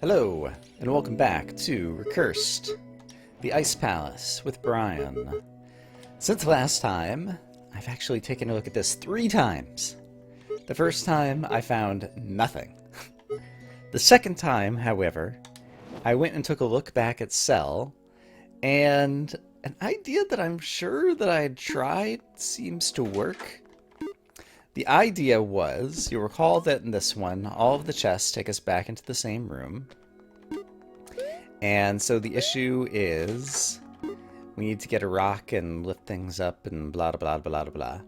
Hello, and welcome back to Recursed, the Ice Palace with Brian. Since last time, I've actually taken a look at this 3 times. The first time, I found nothing. The second time, however, I went and took a look back at Cell, and an idea that I'm sure that I had tried seems to work. The idea was, you'll recall that in this one, all of the chests take us back into the same room. And so the issue is, we need to get a rock and lift things up and blah, blah, blah, blah, blah.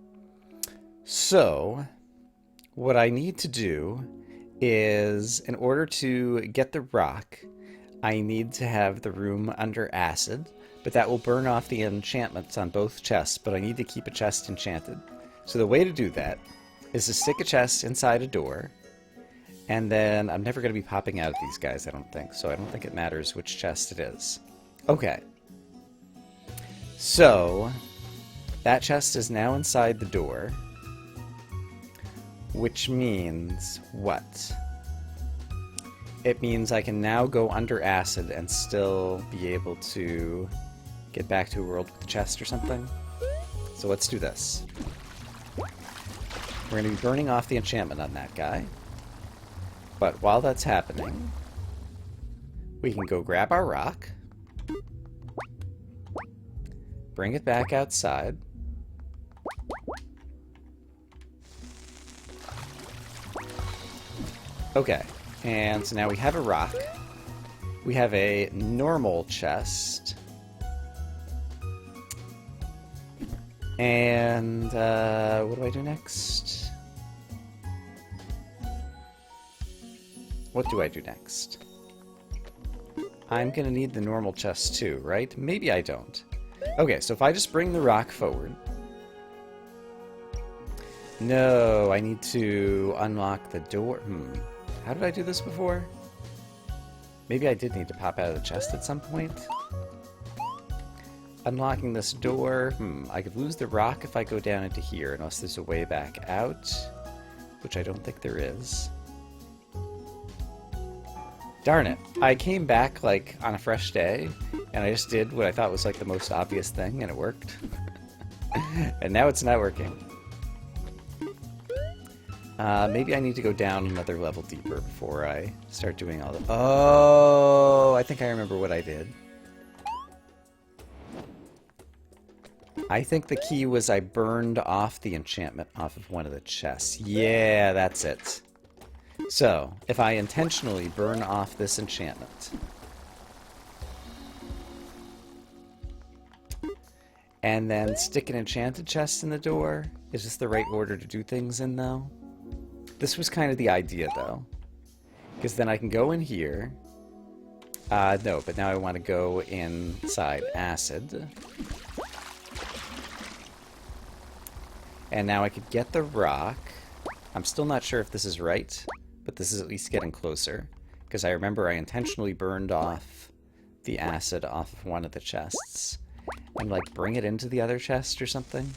So, what I need to do is, in order to get the rock, I need to have the room under acid, but that will burn off the enchantments on both chests, but I need to keep a chest enchanted. So the way to do that is to stick a chest inside a door, and then I'm never going to be popping out of these guys, I don't think, so I don't think it matters which chest it is. Okay. So, that chest is now inside the door, which means what? It means I can now go under acid and still be able to get back to a world with the chest or something. So let's do this. We're going to be burning off the enchantment on that guy. But while that's happening, we can go grab our rock, bring it back outside, okay, and so now we have a rock, we have a normal chest, and what do I do next? What do I do next? I'm gonna need the normal chest too, right? Maybe I don't. Okay, so if I just bring the rock forward... No, I need to unlock the door. How did I do this before? Maybe I did need to pop out of the chest at some point. Unlocking this door... I could lose the rock if I go down into here, unless there's a way back out, which I don't think there is. Darn it. I came back, like, on a fresh day, and I just did what I thought was, like, the most obvious thing, and it worked. And now it's not working. Maybe I need to go down another level deeper before I start doing all the... Oh, I think I remember what I did. I think the key was I burned off the enchantment off of one of the chests. Yeah, that's it. So, if I intentionally burn off this enchantment, and then stick an enchanted chest in the door, is this the right order to do things in, though? This was kind of the idea, though. Because then I can go in here. No, but now I want to go inside acid. And now I could get the rock. I'm still not sure if this is right, but this is at least getting closer, because I remember I intentionally burned off the acid off of one of the chests, and like bring it into the other chest or something.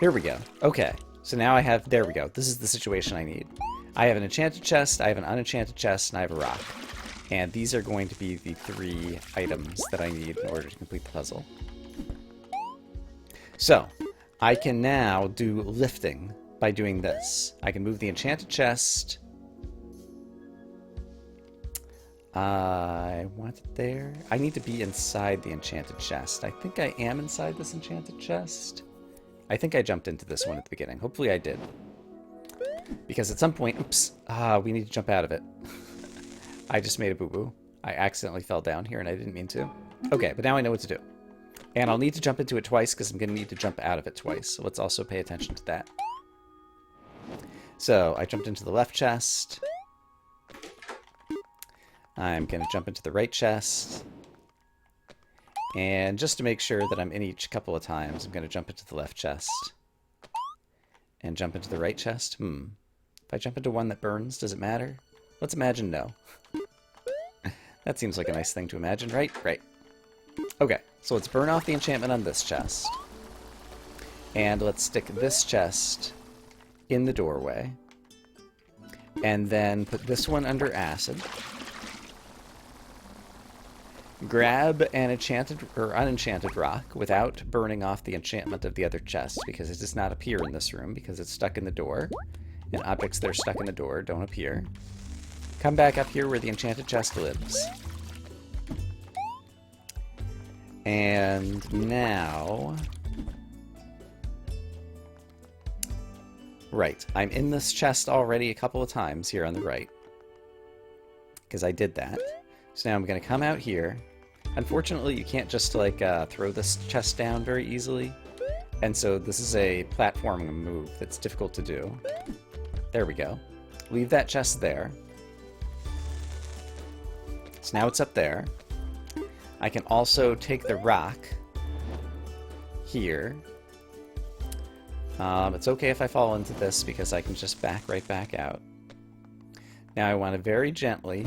Here we go. Okay, so now I have, there we go, this is the situation I need. I have an enchanted chest, I have an unenchanted chest, and I have a rock. And these are going to be the 3 items that I need in order to complete the puzzle. So, I can now do lifting by doing this. I can move the enchanted chest. I want it there. I need to be inside the enchanted chest. I think I am inside this enchanted chest. I think I jumped into this one at the beginning. Hopefully I did. Because at some point, oops, we need to jump out of it. I just made a boo-boo. I accidentally fell down here and I didn't mean to. Okay, but now I know what to do. And I'll need to jump into it twice because I'm going to need to jump out of it twice. So let's also pay attention to that. So I jumped into the left chest. I'm going to jump into the right chest. And just to make sure that I'm in each couple of times, I'm going to jump into the left chest. And jump into the right chest. If I jump into one that burns, does it matter? Let's imagine no. That seems like a nice thing to imagine, right? Right. Okay, so let's burn off the enchantment on this chest. And let's stick this chest in the doorway. And then put this one under acid. Grab an enchanted or unenchanted rock without burning off the enchantment of the other chest, because it does not appear in this room because it's stuck in the door. And objects that are stuck in the door don't appear. Come back up here where the enchanted chest lives. And now... Right, I'm in this chest already a couple of times here on the right. Because I did that. So now I'm going to come out here. Unfortunately, you can't just, like, throw this chest down very easily. And so this is a platforming move that's difficult to do. There we go. Leave that chest there. So now it's up there. I can also take the rock here. It's okay if I fall into this because I can just back right back out. Now I want to very gently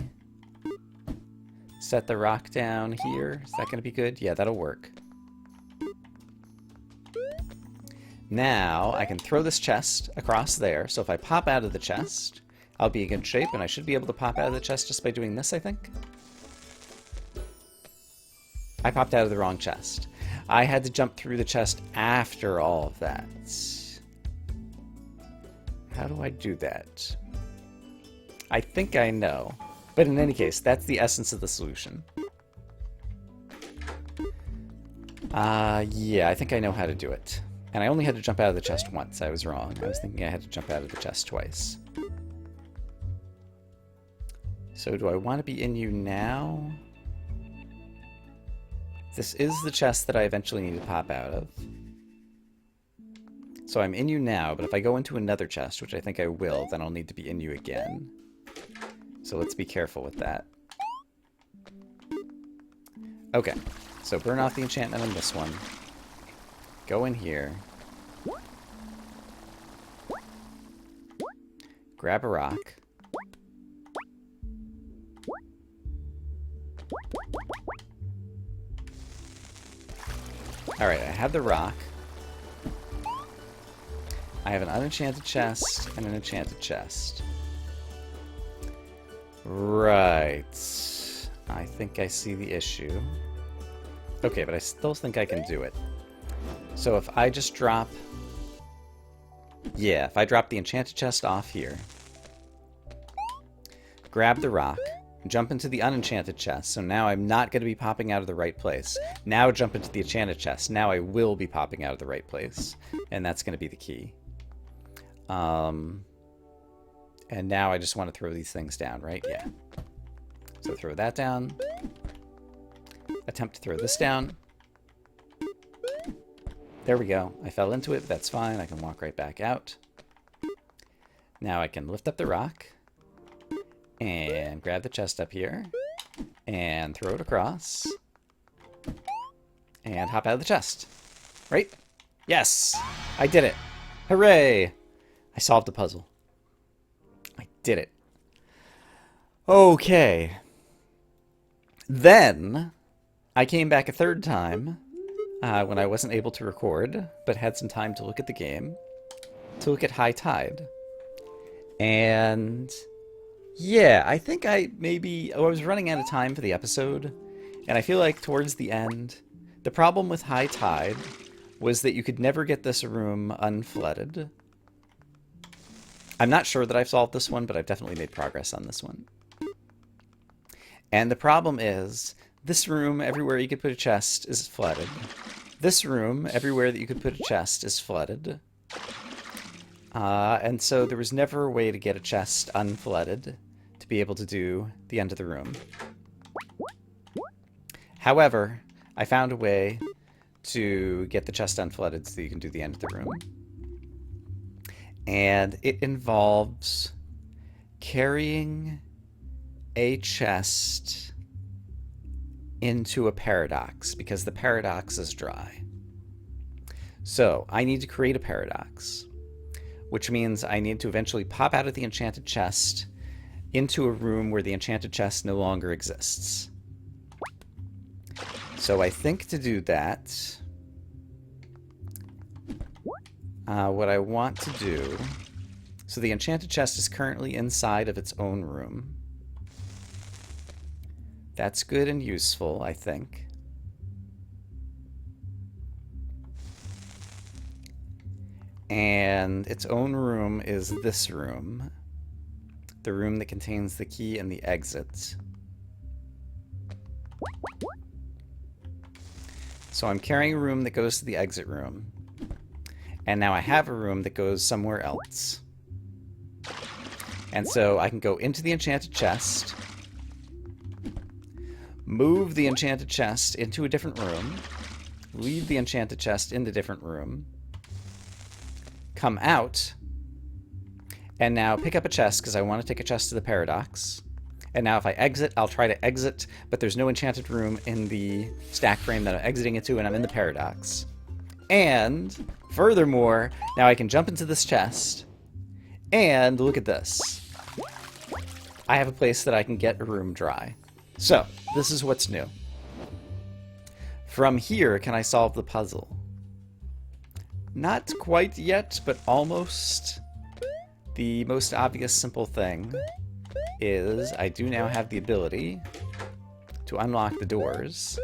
set the rock down here. Is that going to be good? Yeah, that'll work. Now I can throw this chest across there. So if I pop out of the chest, I'll be in good shape, and I should be able to pop out of the chest just by doing this, I think. I popped out of the wrong chest. I had to jump through the chest after all of that. How do I do that? I think I know. But in any case, that's the essence of the solution. Yeah, I think I know how to do it. And I only had to jump out of the chest once. I was wrong. I was thinking I had to jump out of the chest twice. So do I want to be in you now? This is the chest that I eventually need to pop out of. So I'm in you now, but if I go into another chest, which I think I will, then I'll need to be in you again. So let's be careful with that. Okay, so burn off the enchantment on this one. Go in here. Grab a rock. Alright, I have the rock. I have an unenchanted chest and an enchanted chest. Right. I think I see the issue. Okay, but I still think I can do it. So if I just drop... Yeah, if I drop the enchanted chest off here, grab the rock, jump into the unenchanted chest, so now I'm not going to be popping out of the right place. Now jump into the enchanted chest. Now I will be popping out of the right place. And that's going to be the key. And now I just want to throw these things down, right? Yeah. So throw that down. Attempt to throw this down. There we go. I fell into it, but that's fine. I can walk right back out. Now I can lift up the rock and grab the chest up here and throw it across and hop out of the chest. Right? Yes! I did it! Hooray! I solved the puzzle. I did it. Okay. Then I came back a third time when I wasn't able to record, but had some time to look at the game, to look at High Tide. And yeah, I think I was running out of time for the episode, and I feel like towards the end, the problem with High Tide was that you could never get this room unflooded. I'm not sure that I've solved this one, but I've definitely made progress on this one. And the problem is, this room, everywhere you could put a chest, is flooded. This room, everywhere that you could put a chest, is flooded. And so there was never a way to get a chest unflooded to be able to do the end of the room. However, I found a way to get the chest unflooded so you can do the end of the room. And it involves carrying a chest into a paradox, because the paradox is dry. So I need to create a paradox, which means I need to eventually pop out of the enchanted chest into a room where the enchanted chest no longer exists. So I think to do that, what I want to do So the enchanted chest is currently inside of its own room. That's good and useful, I think. And its own room is this room. The room that contains the key and the exit. So I'm carrying a room that goes to the exit room. And now I have a room that goes somewhere else. And so I can go into the enchanted chest, move the enchanted chest into a different room, leave the enchanted chest in the different room, come out, and now pick up a chest because I want to take a chest to the paradox. And now if I exit, I'll try to exit, but there's no enchanted room in the stack frame that I'm exiting into, and I'm in the paradox. And furthermore, now I can jump into this chest, and look at this. I have a place that I can get a room dry. So, this is what's new. From here, can I solve the puzzle? Not quite yet, but almost. The most obvious simple thing is I do now have the ability to unlock the doors.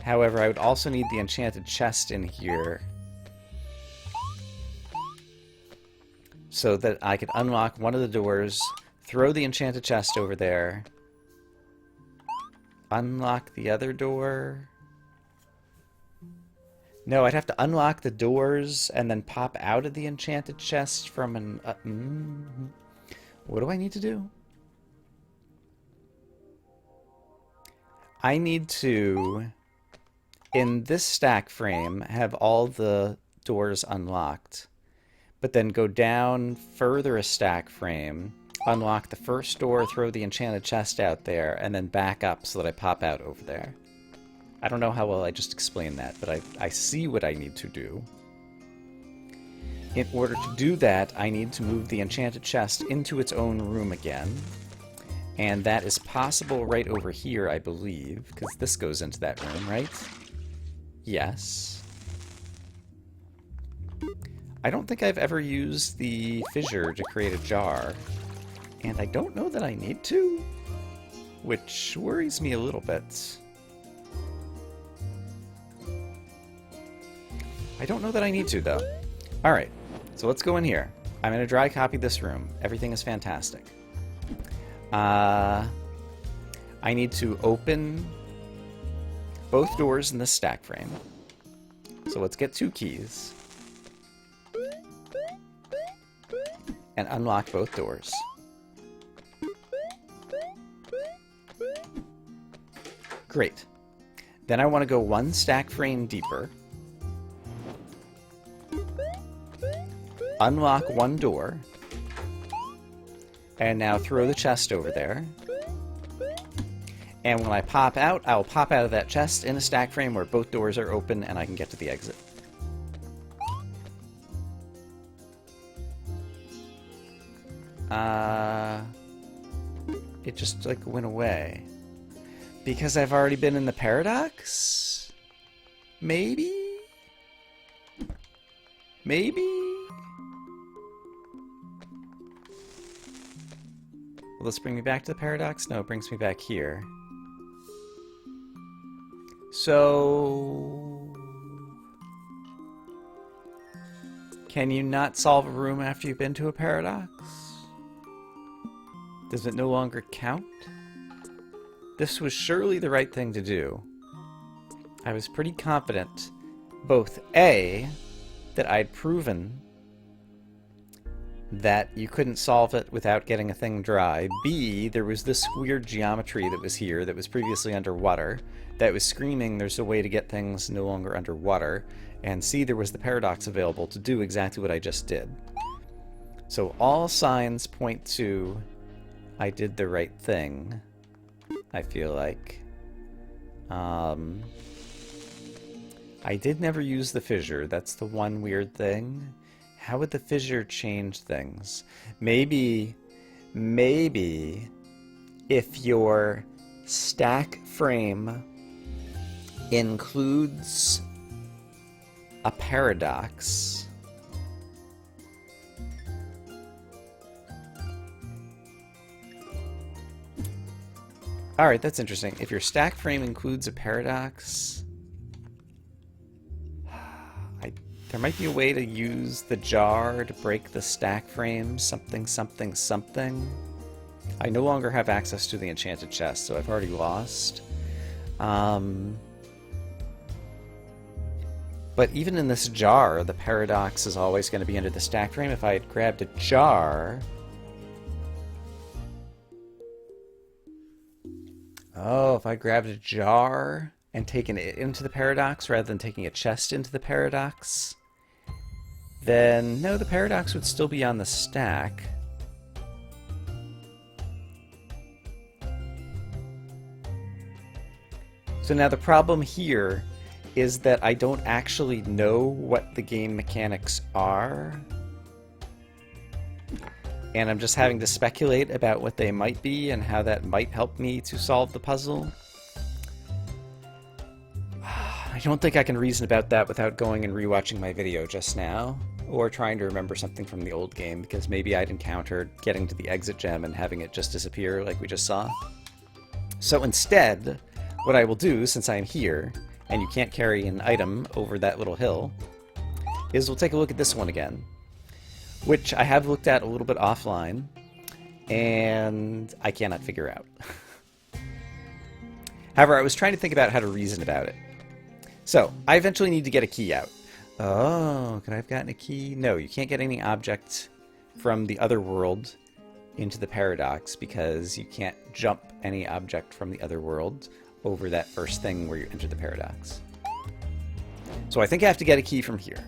However, I would also need the enchanted chest in here so that I could unlock one of the doors, throw the enchanted chest over there, unlock the other door. No, I'd have to unlock the doors and then pop out of the enchanted chest from an... What do I need to do? I need to, in this stack frame, have all the doors unlocked, but then go down further a stack frame, unlock the first door, throw the enchanted chest out there, and then back up so that I pop out over there. I don't know how well I just explained that, but I see what I need to do. In order to do that, I need to move the enchanted chest into its own room again. And that is possible right over here, I believe, because this goes into that room, right? Yes. I don't think I've ever used the fissure to create a jar. And I don't know that I need to, which worries me a little bit. I don't know that I need to, though. Alright, so let's go in here. I'm going to dry copy this room. Everything is fantastic. I need to open both doors in this stack frame. So let's get 2 keys. And unlock both doors. Great. Then I want to go 1 stack frame deeper. Unlock 1 door. And now throw the chest over there. And when I pop out, I'll pop out of that chest in a stack frame where both doors are open and I can get to the exit. It just, like, went away. Because I've already been in the paradox? Maybe? Maybe? Will this bring me back to the paradox? No, it brings me back here. So... Can you not solve a room after you've been to a paradox? Does it no longer count? This was surely the right thing to do. I was pretty confident, both A, that I'd proven that you couldn't solve it without getting a thing dry. B, there was this weird geometry that was here that was previously underwater that was screaming there's a way to get things no longer underwater. And C, there was the paradox available to do exactly what I just did. So all signs point to I did the right thing, I feel like. I did never use the fissure. That's the one weird thing. How would the fissure change things? Maybe if your stack frame includes a paradox, Alright, that's interesting. If your stack frame includes a paradox... there might be a way to use the jar to break the stack frame. Something, something, something. I no longer have access to the enchanted chest, so I've already lost. But even in this jar, the paradox is always going to be under the stack frame. If I had grabbed a jar... Oh, if I grabbed a jar and taken it into the paradox rather than taking a chest into the paradox, then no, the paradox would still be on the stack. So now the problem here is that I don't actually know what the game mechanics are. And I'm just having to speculate about what they might be and how that might help me to solve the puzzle. I don't think I can reason about that without going and rewatching my video just now, or trying to remember something from the old game, because maybe I'd encountered getting to the exit gem and having it just disappear like we just saw. So instead, what I will do, since I'm here, and you can't carry an item over that little hill, is we'll take a look at this one again, which I have looked at a little bit offline, and I cannot figure out. However, I was trying to think about how to reason about it. So, I eventually need to get a key out. Oh, could I have gotten a key? No, you can't get any object from the other world into the paradox, because you can't jump any object from the other world over that first thing where you enter the paradox. So I think I have to get a key from here.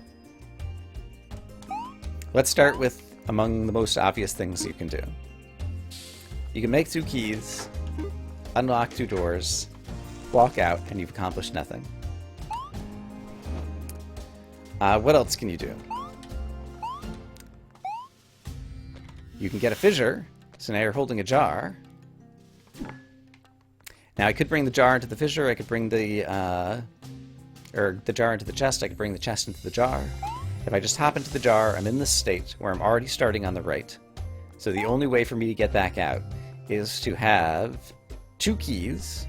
Let's start with among the most obvious things you can do. You can make 2 keys, unlock 2 doors, walk out, and you've accomplished nothing. What else can you do? You can get a fissure, so now you're holding a jar. Now I could bring the jar into the fissure, I could bring the jar into the chest, I could bring the chest into the jar. If I just hop into the jar, I'm in this state where I'm already starting on the right. So the only way for me to get back out is to have 2 keys,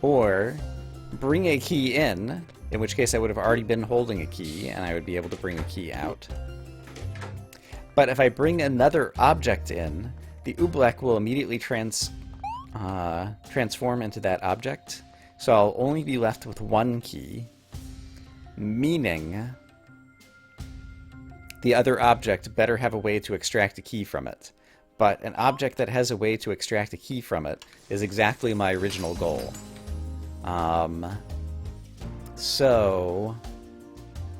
or bring a key in which case I would have already been holding a key, and I would be able to bring a key out. But if I bring another object in, the oobleck will immediately transform into that object, so I'll only be left with 1 key, meaning the other object better have a way to extract a key from it. But an object that has a way to extract a key from it is exactly my original goal. So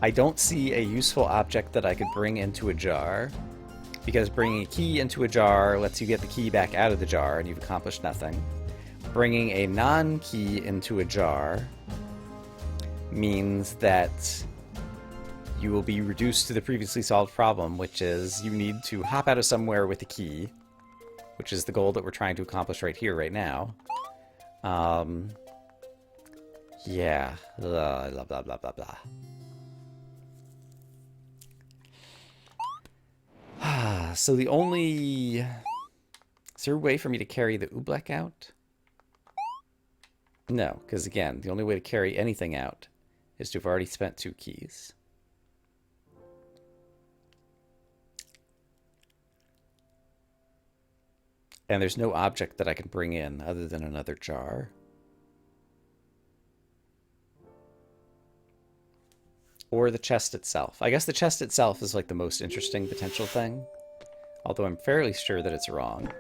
I don't see a useful object that I could bring into a jar, because bringing a key into a jar lets you get the key back out of the jar, and you've accomplished nothing. Bringing a non-key into a jar means that you will be reduced to the previously solved problem, which is you need to hop out of somewhere with a key, which is the goal that we're trying to accomplish right here, right now. Yeah. Blah, blah, blah, blah, blah. So the only... Is there a way for me to carry the oobleck out? No, because again, the only way to carry anything out is to have already spent 2 keys. And there's no object that I can bring in other than another jar. Or the chest itself. I guess the chest itself is like the most interesting potential thing, although I'm fairly sure that it's wrong.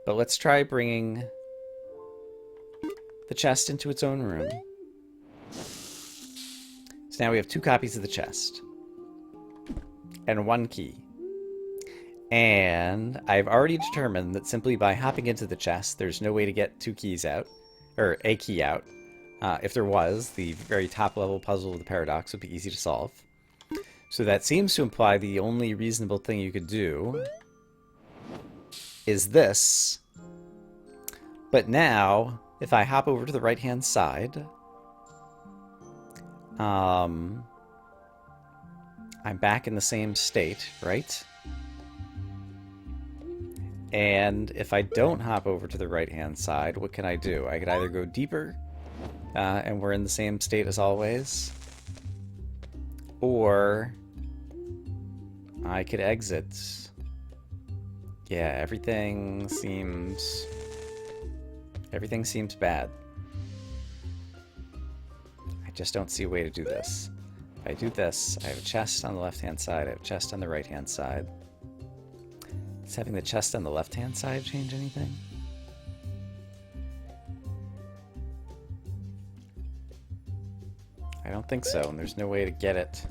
But let's try bringing the chest into its own room. So now we have 2 copies of the chest. And 1 key. And I've already determined that simply by hopping into the chest, there's no way to get 2 keys out, or a key out. If there was, the very top level puzzle of the paradox would be easy to solve. So that seems to imply the only reasonable thing you could do is this. But now, if I hop over to the right-hand side, I'm back in the same state, right? And if I don't hop over to the right-hand side, what can I do? I could either go deeper, and we're in the same state as always, or I could exit. Yeah, everything seems bad. I just don't see a way to do this. If I do this, I have a chest on the left-hand side, I have a chest on the right-hand side. Does having the chest on the left-hand side change anything? I don't think so, and there's no way to get it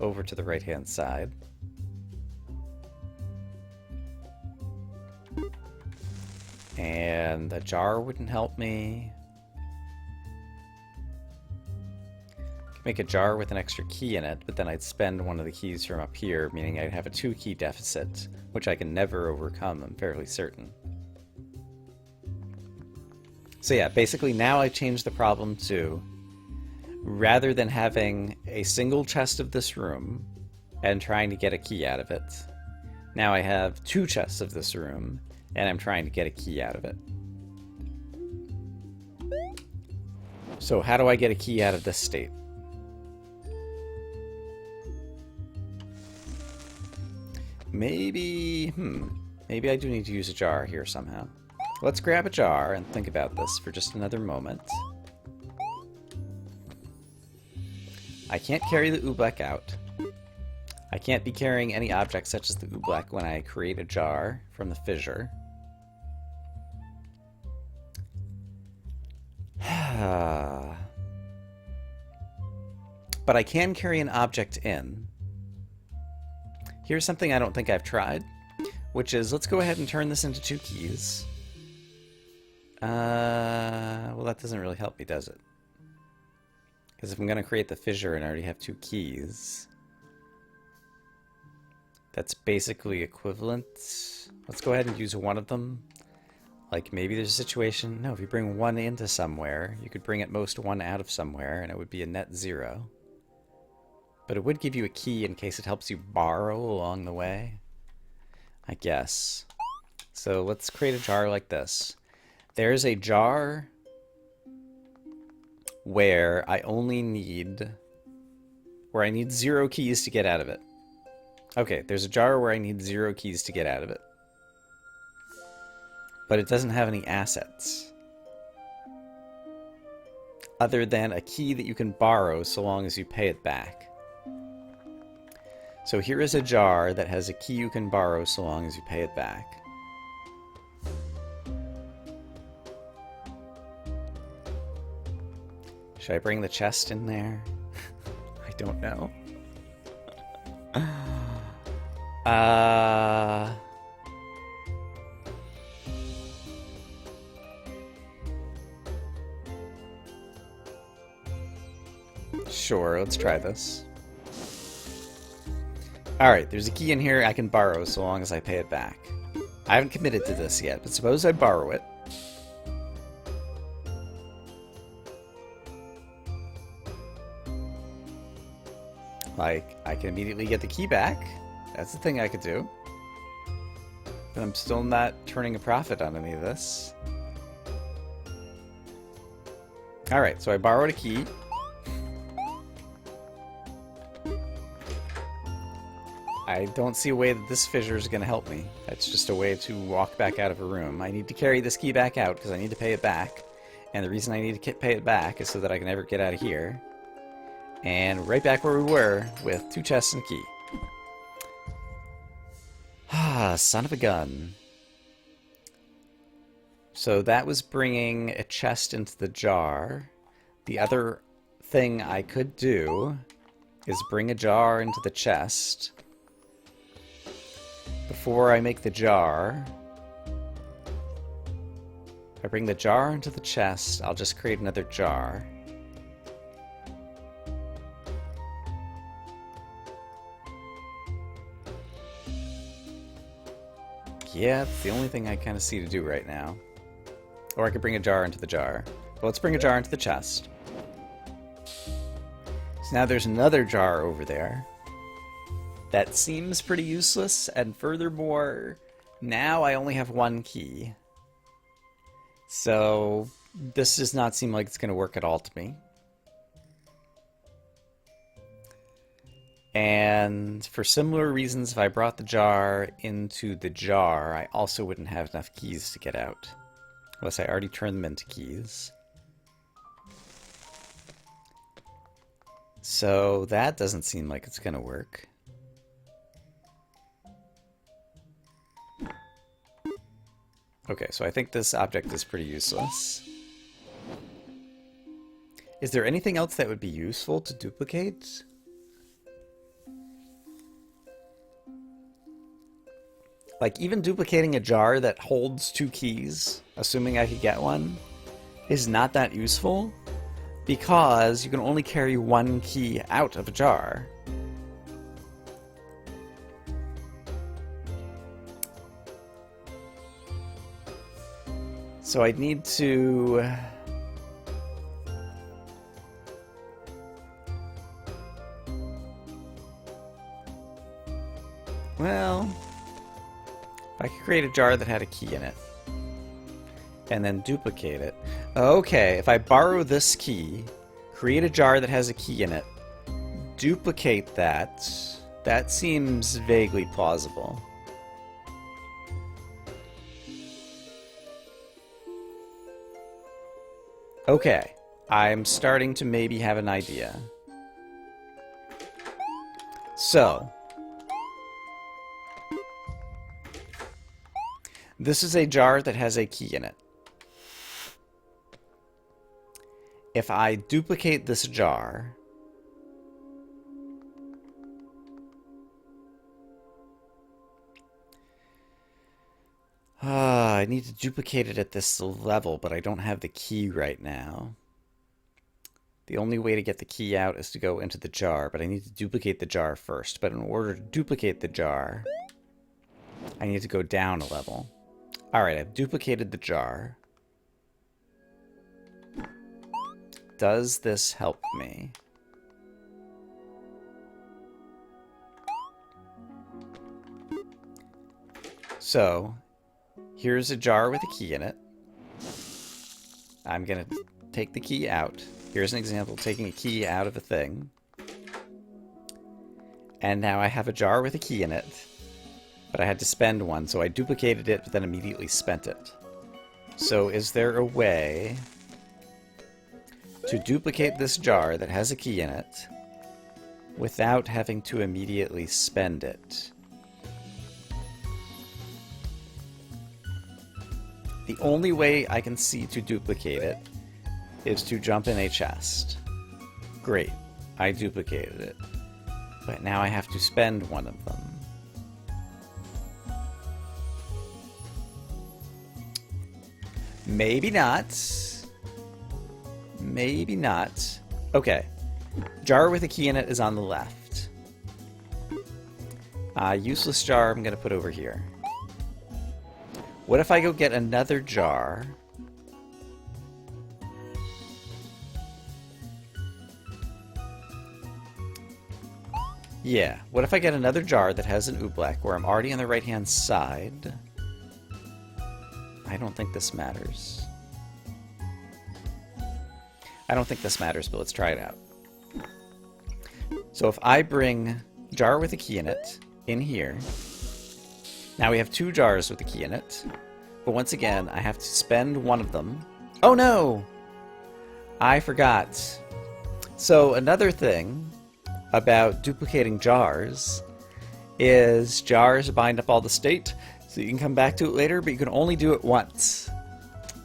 over to the right-hand side. And the jar wouldn't help me. Could make a jar with an extra key in it, but then I'd spend one of the keys from up here, meaning I'd have a 2-key deficit, which I can never overcome, I'm fairly certain. So yeah, basically now I changed the problem to, rather than having a single chest of this room and trying to get a key out of it, now I have 2 chests of this room and I'm trying to get a key out of it. So how do I get a key out of this state? Maybe I do need to use a jar here somehow. Let's grab a jar and think about this for just another moment. I can't carry the oobleck out. I can't be carrying any object such as the oobleck when I create a jar from the fissure. But I can carry an object in. Here's something I don't think I've tried, which is, let's go ahead and turn this into 2 keys. Well, that doesn't really help me, does it? Because if I'm going to create the fissure and I already have 2 keys, that's basically equivalent. Let's go ahead and use one of them. Like, maybe there's a situation... No, if you bring 1 into somewhere, you could bring at most 1 out of somewhere, and it would be a net 0. But it would give you a key in case it helps you borrow along the way, I guess. So let's create a jar like this. There's a jar where I need 0 keys to get out of it. Okay, there's a jar where I need 0 keys to get out of it. But it doesn't have any assets. Other than a key that you can borrow so long as you pay it back. So here is a jar that has a key you can borrow so long as you pay it back. Should I bring the chest in there? I don't know. Sure, let's try this. Alright, there's a key in here I can borrow so long as I pay it back. I haven't committed to this yet, but suppose I borrow it. Like, I can immediately get the key back. That's the thing I could do. But I'm still not turning a profit on any of this. Alright, so I borrowed a key. I don't see a way that this fissure is going to help me. It's just a way to walk back out of a room. I need to carry this key back out because I need to pay it back. And the reason I need to pay it back is so that I can never get out of here. And right back where we were with 2 chests and a key. Ah, son of a gun. So that was bringing a chest into the jar. The other thing I could do is bring a jar into the chest. Before I make the jar, if I bring the jar into the chest, I'll just create another jar. Yeah, it's the only thing I kind of see to do right now. Or I could bring a jar into the jar. Well, let's bring a jar into the chest. So now there's another jar over there. That seems pretty useless, and furthermore, Now I only have one key. So this does not seem like it's going to work at all to me. And for similar reasons, if I brought the jar into the jar, I also wouldn't have enough keys to get out. Unless I already turned them into keys. So that doesn't seem like it's going to work. Okay, so I think this object is pretty useless. Is there anything else that would be useful to duplicate? Like, even duplicating a jar that holds 2 keys, assuming I could get one, is not that useful, because you can only carry 1 key out of a jar. So I'd need to... Well... I could create a jar that had a key in it. And then duplicate it. Okay, if I borrow this key, create a jar that has a key in it, duplicate that, that seems vaguely plausible. Okay, I'm starting to maybe have an idea. So, this is a jar that has a key in it. If I duplicate this jar, I need to duplicate it at this level, but I don't have the key right now. The only way to get the key out is to go into the jar, but I need to duplicate the jar first. But in order to duplicate the jar, I need to go down a level. Alright, I've duplicated the jar. Does this help me? So, here's a jar with a key in it. I'm going to take the key out. Here's an example of taking a key out of a thing. And now I have a jar with a key in it. But I had to spend one, so I duplicated it, but then immediately spent it. So is there a way to duplicate this jar that has a key in it without having to immediately spend it? The only way I can see to duplicate it is to jump in a chest. Great, I duplicated it. But now I have to spend one of them. Maybe not. Maybe not. Okay. Jar with a key in it is on the left. Useless jar I'm going to put over here. What if I go get another jar? Yeah, what if I get another jar that has an oobleck where I'm already on the right-hand side? I don't think this matters. I don't think this matters, but let's try it out. So if I bring jar with a key in it in here, now we have 2 jars with a key in it, but once again, I have to spend one of them. Oh no! I forgot. So another thing about duplicating jars is jars bind up all the state, so you can come back to it later, but you can only do it once.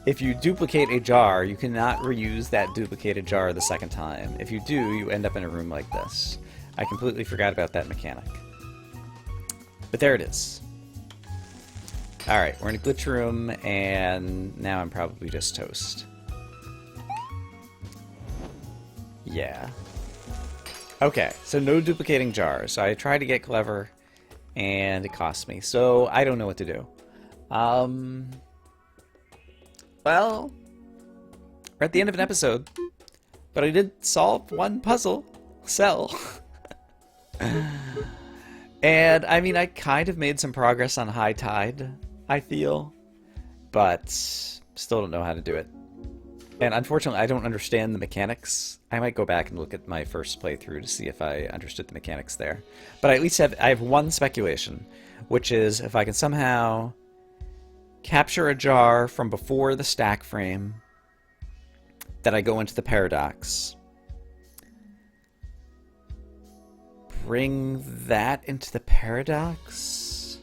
If you duplicate a jar, you cannot reuse that duplicated jar the second time. If you do, you end up in a room like this. I completely forgot about that mechanic. But there it is. Alright, we're in a glitch room, and now I'm probably just toast. Yeah. Okay, so no duplicating jars. So I tried to get clever, and it cost me. So I don't know what to do. Well, we're at the end of an episode, but I did solve one puzzle. Cell. And I mean, I kind of made some progress on high tide, I feel, but still don't know how to do it. And unfortunately, I don't understand the mechanics. I might go back and look at my first playthrough to see if I understood the mechanics there. But I at least I have one speculation, which is if I can somehow capture a jar from before the stack frame, that I go into the paradox, bring that into the paradox,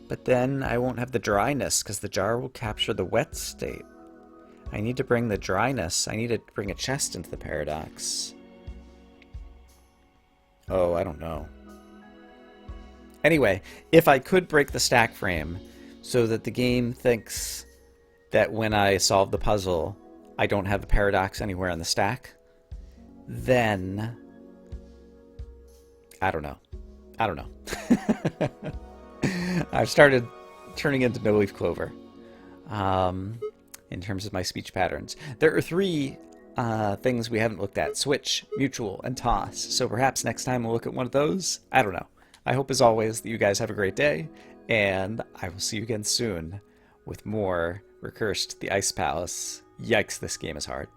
but then I won't have the dryness because the jar will capture the wet state. I need to bring the dryness. I need to bring a chest into the paradox. Oh, I don't know. Anyway, if I could break the stack frame so that the game thinks that when I solve the puzzle, I don't have a paradox anywhere on the stack, then I don't know. I don't know. I've started turning into no leaf clover in terms of my speech patterns. There are three things we haven't looked at: switch, mutual, and toss. So perhaps next time we'll look at one of those. I don't know. I hope as always that you guys have a great day, and I will see you again soon with more Recursed the Ice Palace. Yikes, this game is hard.